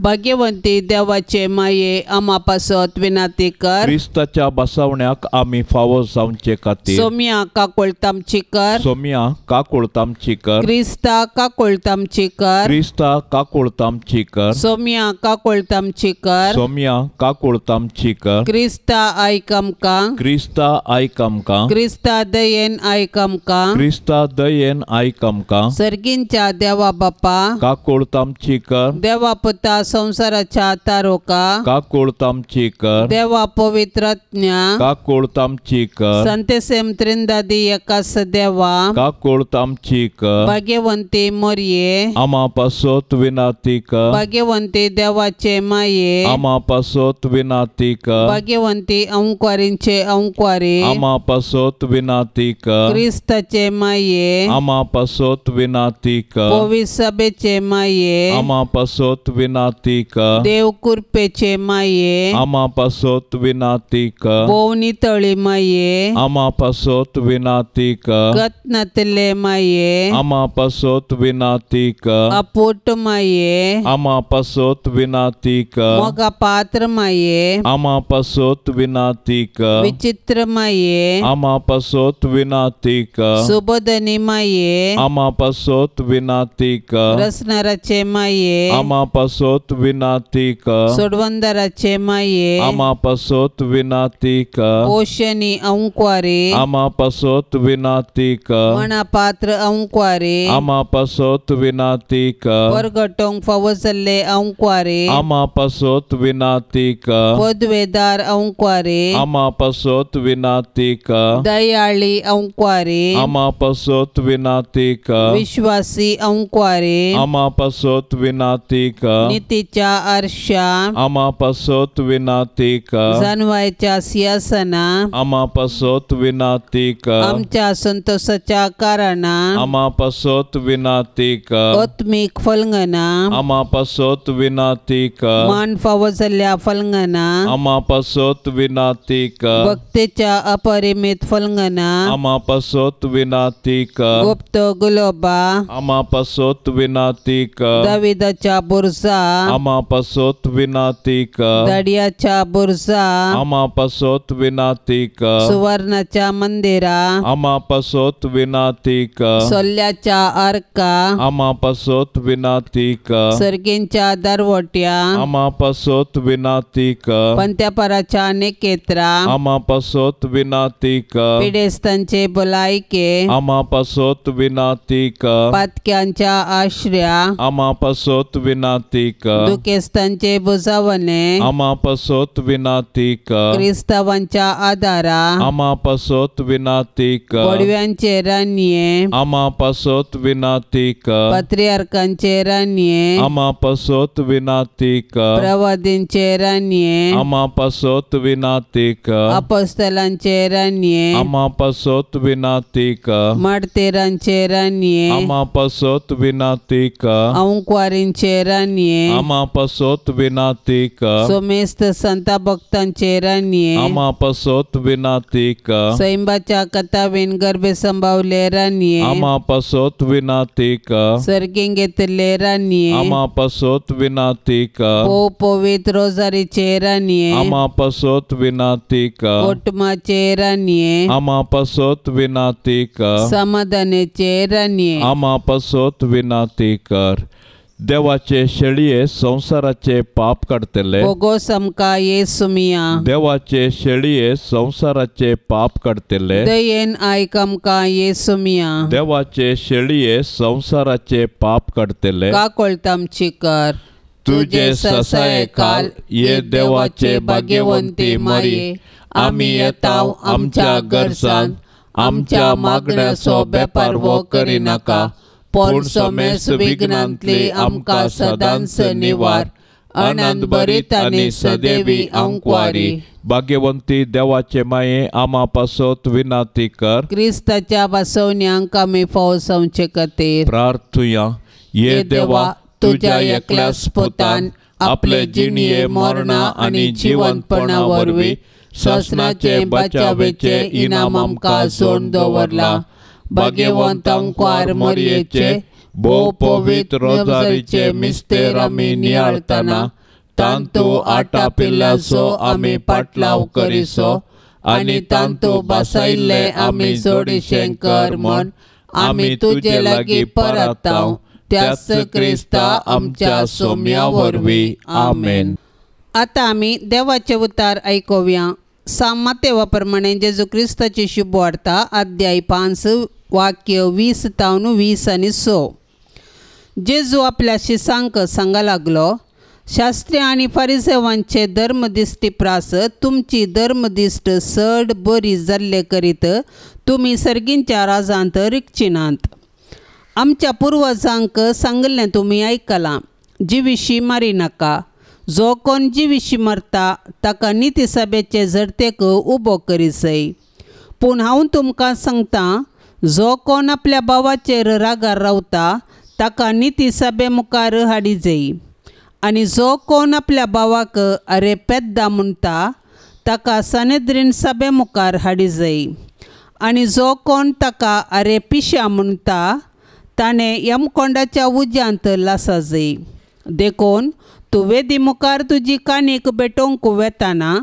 भाग्यवंती देवाचे माये आम्हा पासत विनंती कर. क्रिस्ताच्या बसवण्याक आम्ही फावो जावचे खातीर सोम्या काकुळतामची कर. सोम्या काकुळतामची कर. क्रिस्ता काकुळतामची कर. क्रिस्ता काकुळतामची कर. सोम्या काकुळतामची कर. सोम्या काकुळतामची कर. क्रिस्ता आयक आमकां. क्रिस्ता आयक आमकां. क्रिस्ता दयेन आयक आमकां. क्रिस्ता दयेन आयक आमकां. सर्गींच्या देवा बापा काकुळतामची कर. देवा पुता संसाराच्या तारोका काकुळतामची कर. देवा पवित्र आत्म्या काकुळतामची कर. संतेसेम त्रिंदादी एकास देवा काकुळतामची कर. भाग्यवंती मोरये आम्हा पासत विनंती कर. भाग्यवंती देवाचे माये आम्हा पासत विनंती कर. भाग्यवंती अंकवारींचे अंकवारी आम्हा पासत विनंती कर. क्रिस्ताचे माये आम्हा पासत विनंती कर. पवित्र सभेचे माये आम्हा पासत विनंती कर. देव कृपेचे माये आम्हा पासत विनंती कर. बोवनी तळी माये आम्हा पासत विनंती कर. गतनातले माये आम्हा पासत विनंती कर. अपोट माये आम्हा पासत विनंती कर. मोगा पात्र माये आम्हा पासत विनंती कर. विचित्र माये आम्हा पासत विनंती कर. सुबोधनी माये आम्हा पासत विनंती कर. रसनाराचे माये आम्हा पासत पासोत विनाती कर सोडवंदराचे माये आमा पासोत विनाती कर पोषणी अंक्वारे आमा पासोत विनाती कर मना पात्र अंक्वारे आमा पासोत विनाती कर परगटोंग फवसले अंक्वारे आमा पासोत विनाती कर पदवेदार अंक्वारे आमा पासोत विनाती कर दयाळी अंक्वारे आमा पासोत विनाती कर विश्वासी अंक्वारे आमा पासोत विनाती कर नीतीच्या आरशा आमा पासोत विनाती कर जानवायच्या सिंहासना आमा पासोत विनाती कर आमच्या संतोषाच्या कारणा आमा पासोत विनाती कर आत्मिक फलंगना आमा पासोत विनाती कर मान फावसल्या फलंगना आमा पासोत विनाती कर भक्तीच्या अपरिमित फलंगना आमा पासोत विनाती कर गुप्त गुलोबा आमा पासोत विनाती कर दाविदाच्या बुरजा आमा पासोत विनाती कर दाडियाच्या बुरजा आमा पासोत विनाती कर सुवर्णाच्या मंदिरा आमा पासोत विनाती कर सोल्याच्या आर्का आमा पासोत विनाती कर सर्गींच्या दरवट्या आमा पासोत विनाती कर पंत्यापराच्या नेकेत्रा आमा पासोत विनाती कर पिडेस्तांचे बोलायके आमा पासोत विनाती कर पातक्यांच्या आश्रया आमा पासोत विनाती कर दुखेस्तांचे बुजावणे आमा पासोत विनाती कर क्रिस्तावांच्या आदारा आमा पासोत विनाती कर पडव्यांचे रान्ये आमा पासोत विनाती कर पत्रियार्कांचे रान्ये आमा पासोत विनाती कर प्रवादींचे रान्ये आमा पासोत विनाती कर अपस्तलांचे रान्ये आमा पासोत विनाती कर माडतेरांचे रान्ये आमा पासोत विनाती कर अंक्वारींचे रान्ये आमा पासोत विनाती कर सोमेस्त संता भक्तांचे रान्ये आमा पासोत विनाती कर सैंबाच्या कथावीन गर्भे संभावले रान्ये आमा पासोत विनाती कर सर्गीं घेतले रान्ये आमा पासोत विनाती कर पोवित रोजारीचे रान्ये आमा पासोत विनाती कर कोटमाचे रान्ये आमा पासोत विनाती कर समाधानाचे रान्ये आमा पासोत विनाती कर देवाचे शेळये संसाराचे पाप काढतले भोगो समका येसुमिया देवाचे शेळये संसाराचे पाप काढतले दयेन आयकमका येसुमिया देवाचे शेळये संसाराचे पाप काढतले का कोळतामची कर तुझे ससाये काल ये देवाचे भाग्यवंती माये आम्ही येताव आमच्या गरजान आमच्या मागण्या सो बेपारवो करी नाका पूण सोमेस विघ्नांतली आमकां सदांच निवार आनंद भरीत आनी सदैवी अंक्वारी भाग्यवंती देवाचे माये आमा पासोत विनाती कर क्रिस्ताच्या बसवण्यांक आमी फावसावचे खातीर प्रार्थुया ये देवा तुझ्या एकल्याच पुतान आपले जिणये मरणा आनी जिवंतपणा वरवीं ससनाचे बचावेचे इनाम आमकां जोड दवरला भाग्यवंत अंक्वार मरयेचे भोव पवित्र रोजारीचे मिस्तेर आमी नियाळतना तांतू आटा पिल्लाचो आमी पाटलाव करिसो आनी तांतू बसायल्ले आमी जोडिशें कर म्हण आमी तुजे लागीं परताव त्याच क्रिस्ता आमच्या सोम्या वरवीं आमेन. आतां आमी देवाचे उतार आयकुया. सामातेवा प्रमाणे जेजू क्रिस्ताची शुभ वार्ता अध्याय 5 वाक्य 20 तावन 20 आनी 6. जेजू आपल्या शिसांक सांगा लागलो, शास्त्री आनी फारिसेवांचे धर्मदिश्टी प्रास तुमची धर्मदिश्ट चड बरी जाल्ले करीत तुमी सर्गींच्या राजांत रिगचिनात. आमच्या पुर्वजांक सांगलें तुमी आयकलां, जिविशी मारी नाका. जो कोण जिविशी मरता ताका निती सभेचे झडतेक उबो करीसय. पूण हांव तुमकां सांगतां, जो कोण आपल्या भावाचेर रागार रावता ताका निती सभे मुखार हाडी जाय. आनी जो कोण आपल्या भावाक अरे पेद्दा म्हणटा ताका सनेद्रीन सभे मुखार हाडी जाय. आनी जो कोण ताका अरे पिश्या म्हणटा ताणें यमकोंडाच्या उज्यांत लासा जाय. देखून तूं वेदी मुखार तुजी काणीक भेटोवंक वेताना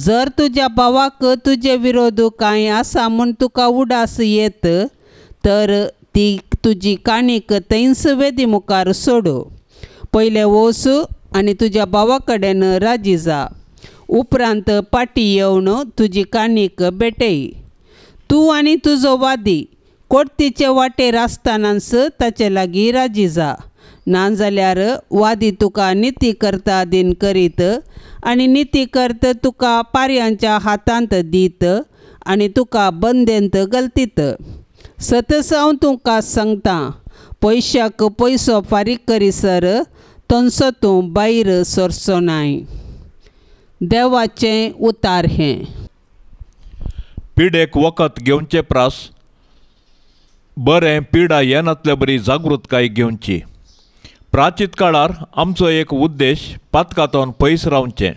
जर तुज्या भावाक तुजे विरोध कांय आसा म्हूण तुका उडास येत तर ती तुजी काणीक थंयच वेदी मुखार सोड. पयले वोस आनी तुज्या भावा कडेन राजी जा. उपरांत पाटी येवन तुजी कानीक भेटय. तूं आनी तुजो वादी कोर्तीचे वाटेर आसतनाच ताचे लागीं राजी जा. नाजाल्यार वादी तुका निती करता दिन करीत आनी निती करत तुका पारयांच्या हातांत दीत आनी तुका बंदेंत घालतीत. सतस हांव तुका सांगता, पयशाक पयसो फारीक करीसर तनसो तूं भायर सरचो नाय. देवाचें उतार हें. पिडेक वखद घेवचे प्रास बरें पिडा येनातल्या बरी जागृतकाय घेवची. प्राचीत काळार आमचो एक उद्देश पातकांतून पयस रावचें.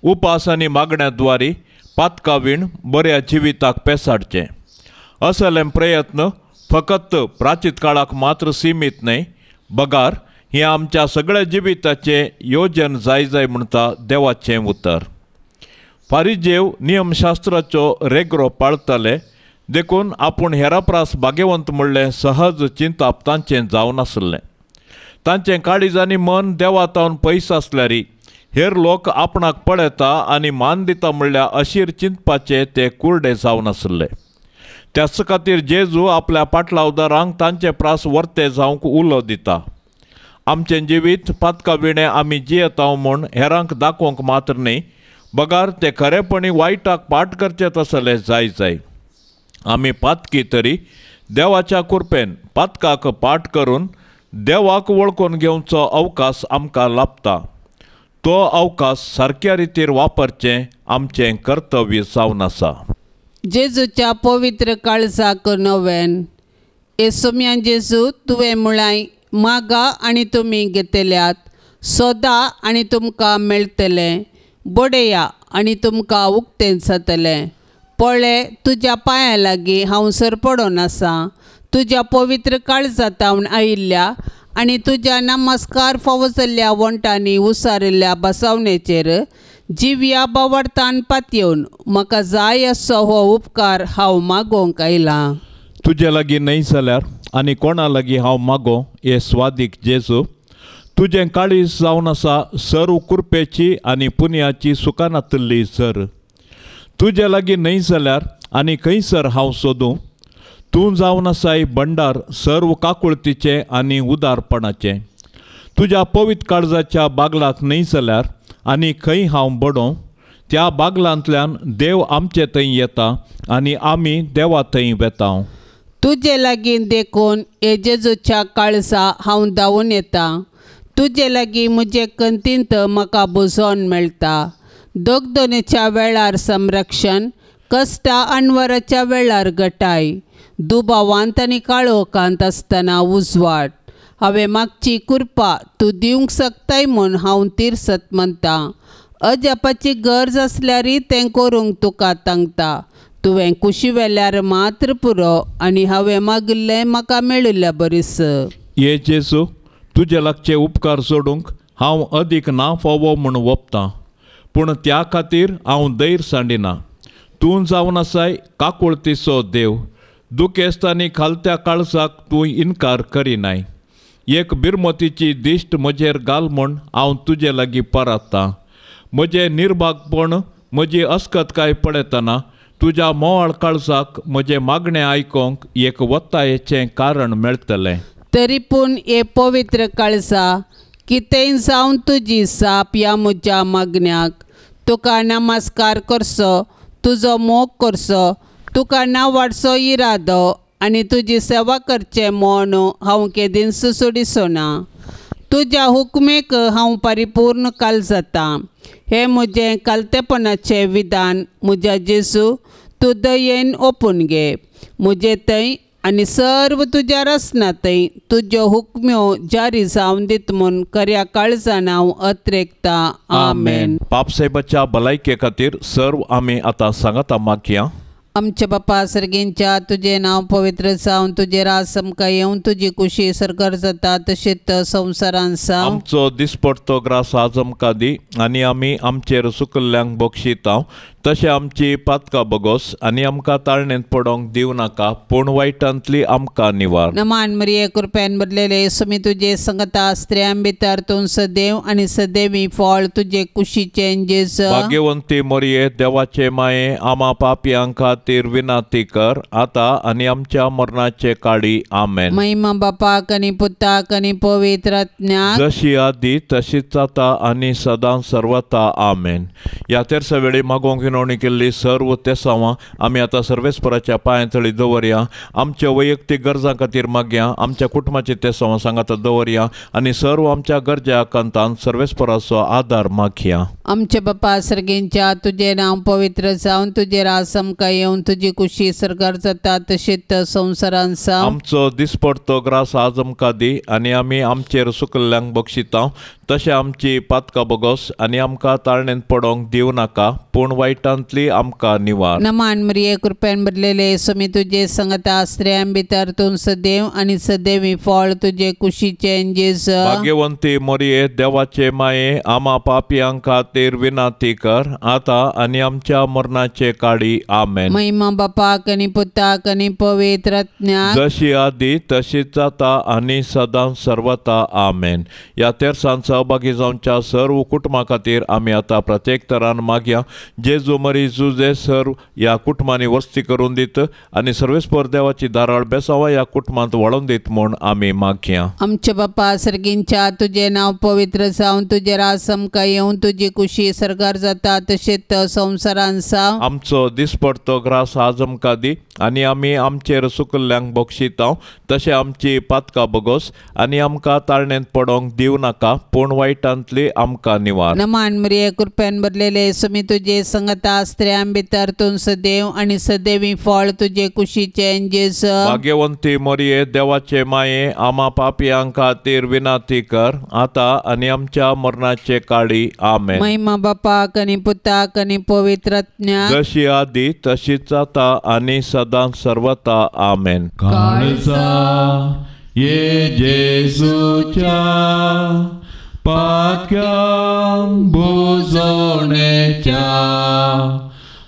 उपास आनी मागण्याद्वारी पातका विण बऱ्या जिविताक पेसाडचें. असले प्रयत्न फकत प्राचीत काळाक मात्र सीमित न्हय, बगार हें आमच्या सगळ्या जिविताचें योजन जाय म्हणटा देवाचें उतर. फारिजेव नियमशास्त्राचो रेगरो पाळतले देखून आपूण हेरा प्रास भाग्यवंत म्हणलें सहज चिंताप तांचें जावन आसलें. तांचें काळीज आनी मन देवातावन पयस आसल्यारी हेर लोक आपणाक पळयता आनी मान दिता म्हणल्यार अशीर चिंतपाचे ते कुर्डे जावन आसले. त्याच खातीर जेजू आपल्या पाटलावदारांक तांचे प्रास वर्ते जावंक उलो दिता. आमचें जिवीत पातका विणें आमी जियेता म्हूण हेरांक दाखोवंक मात्र न्ही, बगार ते खरेपणी वायटाक पाट करचें तसलें जाय. आमी पातकी तरी देवाच्या कृपेन पातकाक पाट करून देवाक वळखून घेवचो अवकाश आमकां लाभता. तो अवकाश सारक्या रितीर वापरचें आमचें कर्तव्य जावन आसा. जेजूच्या पवित्र काळजाक नवेन. येसुम्यान जेजू तुवें म्हळाय, मागा आनी तुमी घेतल्यात, सोदा आनी तुमकां मेळटलें, बडया आनी तुमकां उक्तें जातलें. पळय, तुज्या पांयां लागीं हांव सरपडोन आसा. तुज्या पवित्र काळजांतावन आयिल्ल्या आनी तुज्या नमस्कार फावो जाल्ल्या वंटांनी उसारिल्ल्या बसवणेचेर जिव्या बावडतान पातयेवन म्हाका जाय असो हो उपकार हांव मागोवंक आयलां. तुजे लागीं न्हय जाल्यार आनी कोणा लागीं हांव मागों हे स्वादीक जेजू. तुजें काळीज जावन आसा सर्व कृपेची आनी पुण्याची सुखानातली झर. तुजे लागीं न्हय जाल्यार आनी खंयसर हांव सोदूं. तूं जावन आसाय भंडार सर्व काकुळतीचें आनी उदारपणाचें. तुज्या पवित्र काळजाच्या बागलाक न्हय जाल्यार आनी खंय हांव बडों. त्या बागलांतल्यान देव आमचे थंय येता आनी आमी देवा थंय वेता. तुजे लागीं देखून हे जेजूच्या काळजा हांव धांवून येता. तुजे लागीं म्हजे कंतींत म्हाका बुजोवन मेळटा. दोगदोनेच्या वेळार संरक्षण, कश्टा अनवराच्या वेळार गटाय, दुबावांत आनी काळोखांत आसतना उजवाड. हांवें मागची कृपा तूं दिवंक शकताय म्हूण हांव तिरसत म्हणटा. अजापाची गरज आसल्यारय तें करूंक तुका तांगता. तुवें कुशी वेल्यार मात्र पुरो आनी हांवें मागिल्लें म्हाका मेळिल्ल्या बरीस. ये जेजू, तुजे लागचे उपकार सोडूंक हांव अदीक ना फावो म्हूण वोपतां, पूण त्या खातीर हांव दैर सांडिना. तूं जावन आसाय काकुळतीचो देव. दुखेस्तांनी खालत्या काळजाक तूं इन्कार करिनाय. एक बिरमतीची दिश्ट म्हजेर घाल म्हूण हांव तुजे लागीं परतां. म्हजें निर्भागपण, म्हजी अस्कतकाय पळयतना तुज्या मोवाळ काळजाक म्हजें मागणें आयकोंक एक वत्तायेचें कारण मेळटलें. तरी पूण हे पवित्र काळजा, कितेंय जावन तुजी साप ह्या म्हज्या मागण्याक. तुका नमस्कार करचो, तुजो मोग करचो, तुका नांवाडचो इरादो आनी तुजी सेवा करचें म्हूण हांव केदीन सुसोडिचो ना. तुज्या हुकमेक हांव परिपूर्ण काल जाता. हे म्हजें कालतेपणाचें विधान म्हज्या जेजू तूं दयेन ओपून घे. म्हजे थंय आनी सर्व तुज्या रसना थंय तुज्यो हुकम्यो जारी जावन दित म्हूण खऱ्या काळजान हांव अत्रेकता. आमेन. बापसाहेबाच्या भलायके खातीर सर्व आमी आतां सांगाता मागया. आमचे बापा सर्गींच्या तुझे नाव पवित्र जावन तुझे राज आमकां येवन तुजी कुशी सरकार जाता तशेंच संवसारान जावं. आमचो दिसपडतो ग्रास आज आमकां दी आनी आमी आमचेर सुकल्ल्यांक बक्षितांव तशें आमची पातकां बगोस आनी आमकां ताळणेंत पडोंक दिवं नाका पूण वायटांतली आमकां निवार. नमान मरिये कृपेन भरलेले सुमी तुजे संगता स्त्रियां भितर तूं सदैव आनी सदैवी फळ तुजे कुशीचे जेजू. भाग्यवंती मरिये देवाचे माये आमा पापयांक खातीर विनाती कर आतां आनी आमच्या मरणाचे काळी आमेन. महिमा बापाक आनी पुताक आनी पवित्र आत्म्याक जशी आदी तशीच आता आनी सदां सर्वता आमेन. ह्या तेरसा वेळी मागोवंक विनवणी केल्ली सर्व तेसावां आमी आतां सर्वेस्पराच्या पांयथळी दवरया. आमच्या वैयक्तीक गरजां खातीर मागया, आमच्या कुटुंबाची तेसावां सांगात दवरया आनी सर्व आमच्या गरजा कंतान सर्वेस्पराचो आदार मागया. आमचे बापा सर्गींच्या तुझे नाव पवित्र जावन तुझे राज आमकां येवन तुजी कुशी सरकार जाता तशेंच संवसारान जावं. आमचो दिसपडतो ग्रास आज आमकां दी आनी आमी आमचेर सुकल्ल्यांक बक्षितांव तशें आमची पातकां बगोस आनी आमकां ताळणेंत पडोंक दिवं नाका पूण वायटांतली आमकां निवार. नमान मरिये कृपेन भरलेले सुमी तुजे संगता स्त्रियां भितर तूं सदैव आनी सदैवी फळ तुजे कुशीचे जेजू. भाग्यवंती मरिये देवाचे माये आमा पापयांक खातीर विनाती कर आतां आनी आमच्या मरणाचे काळी आमेन. महिमा बापाक आनी पुताक आनी पवित्र आत्म्याक जशी आदी तशीच आता आनी सदां सर्वता आमेन. ह्या तेरसान सहभागी जावच्या सर्व कुटुंबां खातीर आमी आतां प्रत्येक तरान मागया. जेजू मरी जुजे सर्व ह्या कुटुंबांनी वस्ती करून दीत आनी सर्वेस्पर देवाची दाराळ बेसावां ह्या कुटुंबांत वळोवन दीत म्हूण आमी मागया. आमचे बापा सर्गींच्या तुझे नाव पवित्र जावन तुझे राज आमकां येवन तुजी कुशी सरकार जाता तशेंच संवसारान जावं. आमचो दिसपडतो ग्रास आज आमकां दी आनी आमी आमचेर सुकल्ल्यांक बक्षितांव तशें आमची पातकां बगोस आनी आमकां ताळणेंत पडोंक दिवं नाका पूण वायटांतली आमकां निवार. नमान मरिये कृपेन भरलेले सुमी तुजे संगता स्त्रियां भितर तूं सदैव आनी सदैवी फळ तुजे कुशीचे जेजू. भाग्यवंती मरिये देवाचे माये आमा पापयांक खातीर विनाती कर आतां आनी आमच्या मरणाचे काळी आमेन. महिमा बापाक आनी पुताक आनी पवित्र आत्म्याक जशी आदी तशीच आता आनी सदां सर्वता आमेन. काळजा ये जेजूच्या पातक्यांक बुजोवणेच्या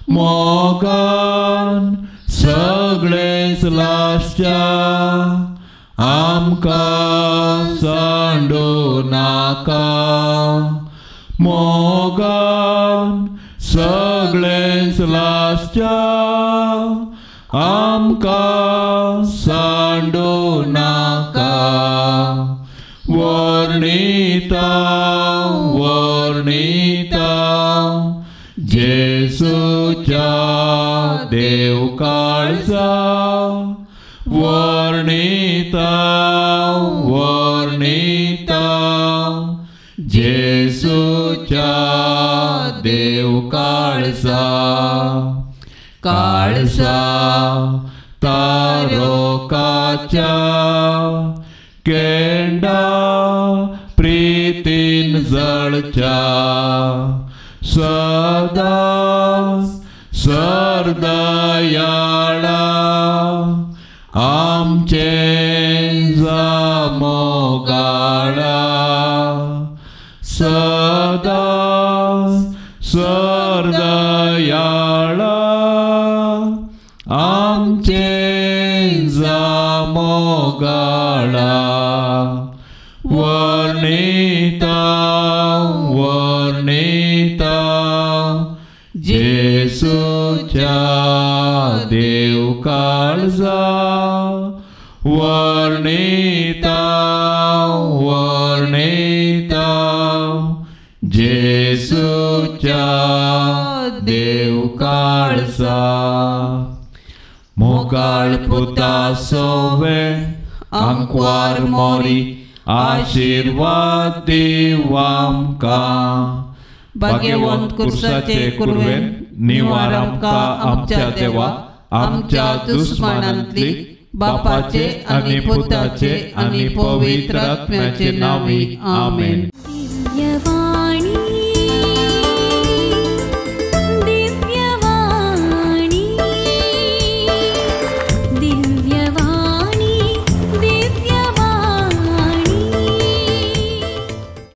मोगान सगळेच लाशच्या आमकां सांडू नाका. मोगान सगळेच लाशच्या आमकां सांडू नाका. वर्णिता वर्णिता जेजूच्या देव काळजा. वर्णिता वर्णिता जेजूच्या देव काळजा. काळजा तारोकाच्या केंडा प्रीतीन जळच्या. सदा सरदयाळा आमचे जामोगाळा. सदा सरदयाळा आमचे जामोगाळा. वर्णिता वर्णिता जेजूच्या देव काळजा. वर्णिता वर्णिता जेजूच्या देव काळजा. मोगाळ पुता सोवे आंकवार मोरी आशीर्वाद दिव आमकां. भाग्यवंत कुर्साचे कुरवेन निवार आमकां आमच्या देवा आमच्या दुस्मानांतली बापाचे आनी पुताचे आनी पवित्र आत्म्याचे नावी आमेन.